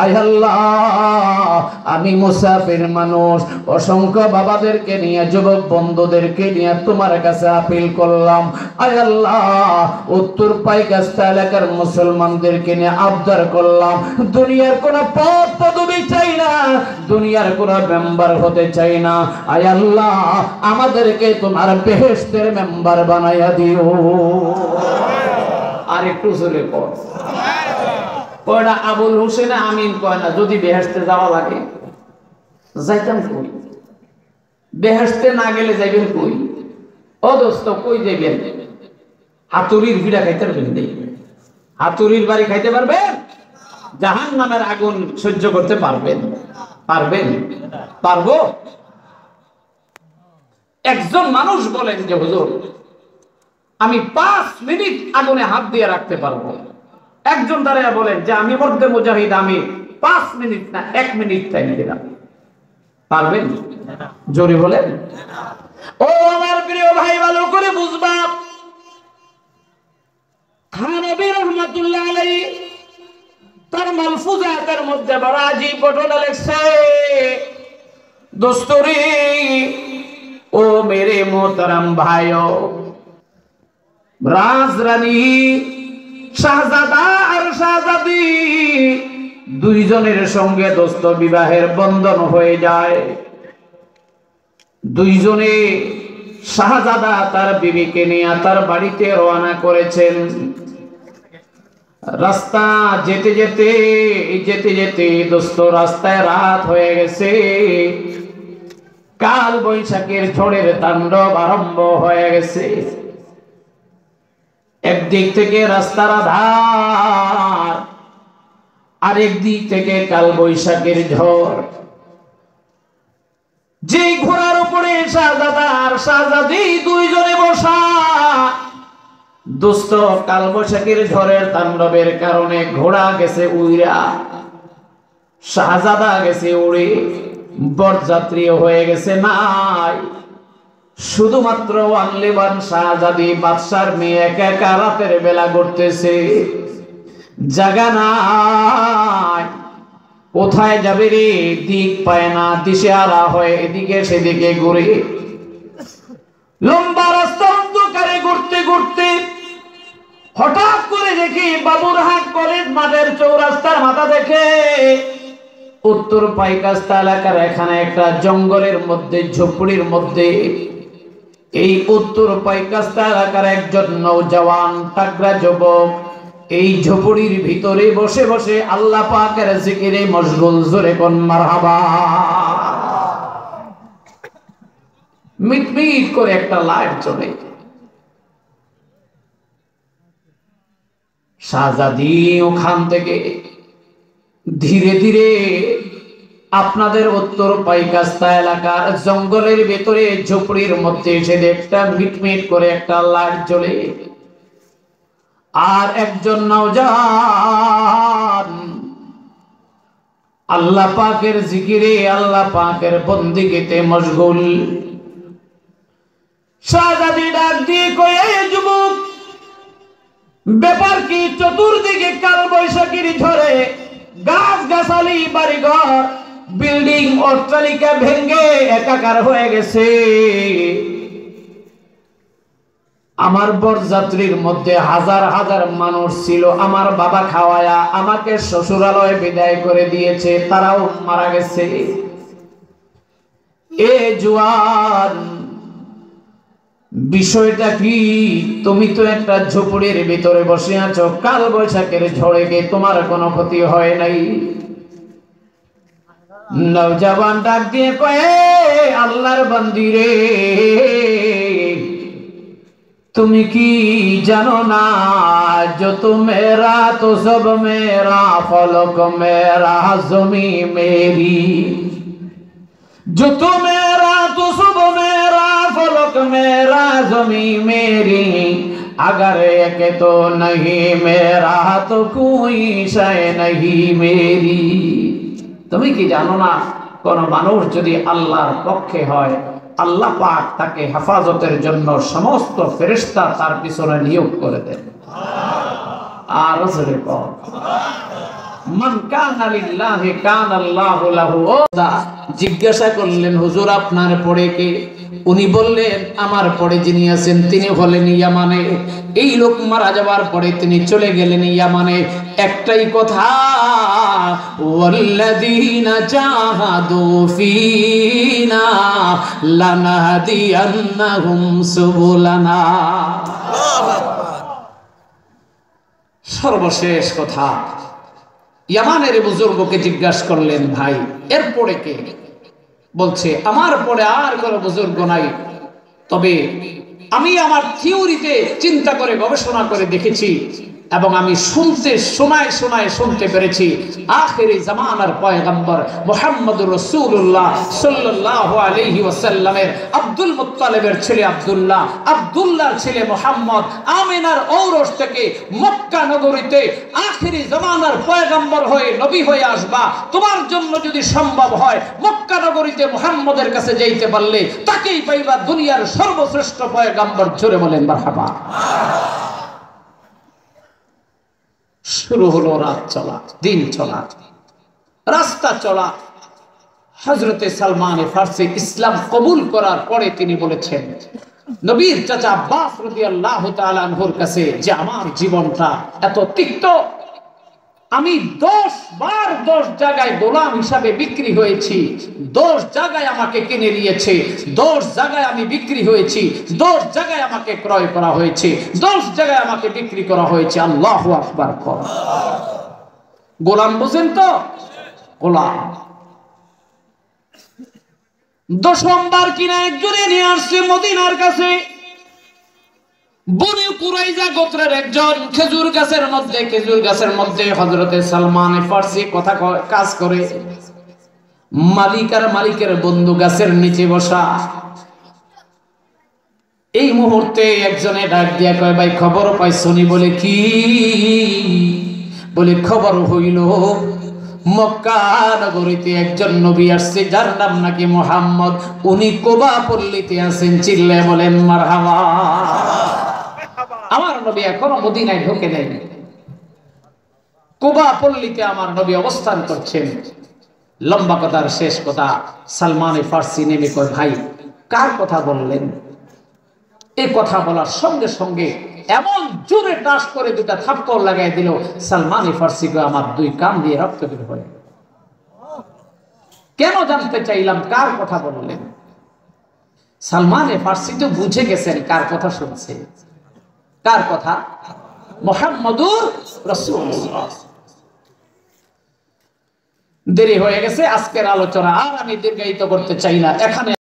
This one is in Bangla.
আয় আল্লাহ, আমি মুসাফির মানুষ, অসংখ্য বাবাদেরকে নিয়ে, যুবক বন্ধুদেরকে নিয়ে তোমার কাছে আপিল করলাম। আয় আল্লাহ, উত্তর পাইকাস্তা এলাকার মুসলমানদেরকে নিয়ে আবদার করলাম, দুনিয়ার কোন পদ পদবি চাই না, দুনিয়ার কোন মেম্বার হতে চাই না। আয় আল্লাহ, আমাদেরকে তোমার বেহেশতের মেম্বার বানাইয়া দিও। আর একটু জোরে পড়। কয়টা আবুল হোসেন আমিন কয় না, যদি বেহেশতে যাওয়া লাগে যাইতাম কই? বেহেশতে না গেলে যাইবেন কই? ও দোস্ত, কই যাইবেন? হাতুড়ির ভিড়া খাইতে পারবেন? হাতুড়ির বাড়ি খাইতে পারবেন? জাহান্নামের আগুন সহ্য করতে পারবেন? পারবেন? পারবো? একজন মানুষ বলেন যে হুজুর, আমি 5 মিনিট আগুনে হাত দিয়ে রাখতে পারবো। একজন দাঁড়িয়ে বলেন যে আমি মধ্যে মুজাহিদ, আমি 5 মিনিট না 1 মিনিট টাইম দিলাম। পারবেন? জোরে বলেন। ও আমার প্রিয় ভাই, ভালো করে বুঝবা, থানবী রহমাতুল্লাহ আলাইহি তার মালফুজাতের মধ্যে বড় আজীব ঘটনা লিখছে। দোস্তরে, ও মেরে মোহতারাম ভাইও, রাজরানী শাহজাদা আর শাহজাদি দুইজনের সঙ্গে দোস্ত বিবাহের বন্ধন হয়ে যায়। দুইজনে, শাহজাদা তার বিবিকে নিয়ে তার বাড়িতে রওনা করেছেন। রাস্তা যেতে যেতে যেতে যেতে দোস্ত রাস্তায় রাত হয়ে গেছে। কাল বৈশাখের ঝড়ের তাণ্ডব আরম্ভ হয়ে গেছে। একদিক থেকে রাস্তার আধার, আরেক দিক থেকে কাল বৈশাখের ঝড়। যে ঘোড়ার উপরে শাহজাদা আর শাহজাদি দুইজনে বসা, দোস্ত কাল বৈশাখের ঝড়ের তাণ্ডবের কারণে ঘোড়া গেছে উইরা, শাহজাদা গেছে উড়ে, বরযাত্রী হয়ে গেছে নাই। শুধুমাত্র ওয়ানলিবান শাহজাদি বাদশার মেয়ে একা একা রাতের বেলা ঘুরতেছে, জায়গা নাই, কোথায় যাবে রে দিক পায় না, দিশেহারা হয়ে এদিকে সেদিকে ঘুরে। লম্বা রাস্তা অন্ধকারে ঘুরতে ঘুরতে হঠাৎ করে দেখি বাবুরহাট কলেজ মাঠের চৌরাস্তার মাথা দেখে উত্তর পাইকাস্তা এলাকার এখানে একটা জঙ্গলের মধ্যে, ঝুপড়ির মধ্যে, এই উত্তর পাইকাস্তা এলাকার একজন নওজওয়ান তাগড়া যুবক এই ঝুপড়ির ভিতরে বসে বসে আল্লাহ পাকের জিকিরে মশগুল। জোরে কোন মারহাবা। মিটমিট করে একটা লাইট চলে। শাহজাদি ওখান থেকে ধীরে ধীরে আপনাদের উত্তর পাইকাস্তা এলাকার জঙ্গলের ভেতরে ঝুপড়ির মধ্যে এসে একটা মিটমিট করে একটা লাইট জ্বলে। আর একজন নওজওয়ান আল্লাহ পাকের জিকিরে, আল্লাহ পাকের বন্দেগীতে মশগুল। শাহজাদি ডাক দিয়ে কয়ে, যুবক, ব্যাপার কি? চতুর্দিকে কাল বৈশাখীর ঝড়ে গাছ গাছালি, বাড়িঘর, বিল্ডিং, অট্টালিকা ভেঙে একাকার হয়ে গেছে। আমার বরযাত্রীর মধ্যে হাজার হাজার মানুষ ছিল, আমার বাবা খাওয়ায়া আমাকে শ্বশুরালয়ে বিদায় করে দিয়েছে, তারাও মারা গেছে। এ জওয়ান, বিষয়টা কি? তুমি তো একটা ঝুপড়ির ভিতরে বসে আছো, কাল বৈশাখের ঝড়ে গিয়ে তোমার কোনো ক্ষতি হয় নাই। নওজওয়ান ডাক দিয়ে কয়ে, আল্লাহর বান্দি রে, তুমি কি জানো না, যত মেরা তো সব মেরা, ফলক মেরা, জমি মেরি। যত মেরা তো সব মেরা, ফলক মেরা, জমি মেরি। अगर एक तो नहीं मेरा तो कोई शय नहीं मेरी। তুমি কি জানো না, কোন মানুষ যদি আল্লাহর পক্ষে হয়, আল্লাহ পাক তাকে হেফাজতের জন্য সমস্ত ফেরেশতা তার পিছনে নিয়োগ করে দেন। আর মান কানা লিল্লাহি কানা আল্লাহু লাহু। জিজ্ঞাসা করলেন হুজুর আপনার পরে কে? উনি বললেন আমার পরে যিনি আছেন তিনি হলেন ইয়ামানে। এই লোক মারা যাওয়ার পরে তিনি চলে গেলেন ইয়ামানে। একটাই কথা, ওয়াল্লাযীনা জাহাদু ফীনা লানাহদিয়ান্নাহুম সুবুলানা। সর্বশেষ কথা, ইয়ামানের বুজুর্গকে জিজ্ঞাসা করলেন ভাই এরপরে কে? বলছে আমার পরে আর কোনো বুজুর্গ নাই, তবে আমি আমার থিওরিতে চিন্তা করে গবেষণা করে দেখেছি এবং আমি শুনতে পেরেছি আখিরি জামানার পয়গম্বর মুহাম্মদুর রাসূলুল্লাহ সাল্লাল্লাহু আলাইহি ওয়াসাল্লামের আব্দুল মুত্তালিবের ছেলে আব্দুল্লাহ, আব্দুল্লাহর ছেলে মুহাম্মদ, আমিনার ঔরস থেকে মক্কা নগরীতে আখিরি জামানার পয়গম্বর হয়ে নবী হয়ে আসবা। তোমার জন্য যদি সম্ভব হয় মক্কা নগরীতে মুহাম্মদের কাছে যাইতে পারলে তাকেই পাইবা দুনিয়ার সর্বশ্রেষ্ঠ পয়গম্বর। জোরে বলেন মারহাবা। শুরু হলো রাত চলা, দিন চলা, রাস্তা চলা। হযরতে সালমান ফারসি ইসলাম কবুল করার পরে তিনি বলেছেন নবীর চাচা আব্বাস রাদিয়াল্লাহু তাআলা আনহুর কাছে যে আমার জীবনটা এত তিক্ত, আমি 10 বার 10 জায়গায় গোলাম হিসাবে বিক্রি হয়েছি, 10 জায়গায় আমাকে কিনে নিয়েছে, 10 জায়গায় আমি বিক্রি হয়েছি, 10 জায়গায় আমাকে ক্রয় করা হয়েছে, 10 জায়গায় আমাকে বিক্রি করা হয়েছে। আল্লাহু আকবার। গোলাম বুঝেন তো? গোলাম। 10ম বার কিনা একজনে নিয়ে আসছে মদিনার কাছে। বনি কুরাইজা গোত্রের একজন খেজুর গাছের মধ্যে হযরতে সালমান ফারসি কথা কাজ করে। মালিকের বন্ধু গাছের নিচে বসা। এই মুহূর্তে একজনে ডাক দিয়া কয় ভাই খবর পাইছনি? বলে কি? বলে খবর হইল মক্কা নগরীতে একজন নবী আসছে যার নাম নাকি মুহাম্মদ, উনি কুবা পল্লীতে আছেন। চিল্লায় বলেন মারহাবা। আমার নবী এখনো মদিনায় ঢোকে নাই, কুবা পল্লীতে আমার নবী অবস্থান করছেন। লম্বা কথার শেষ কথা, সালমান ফারসি নেমে কয় ভাই কার কথা বললেন? এই কথা বলার সঙ্গে সঙ্গে এমন জোরে টাস করে দুটা থাপ্পড় লাগাই দিল সালমান ফারসি কয় আমার 2 কান দিয়ে রক্ত বের হয়। কেন জানতে চাইলাম কার কথা বললেন? সালমান ফারসি তো বুঝে গেছেন কার কথা শুনছে। কার কথা? মুহাম্মদুর রাসূলুল্লাহ। দেরি হয়ে গেছে, আজকের আলোচনা আর আমি দীর্ঘায়িত করতে চাই না। এখানে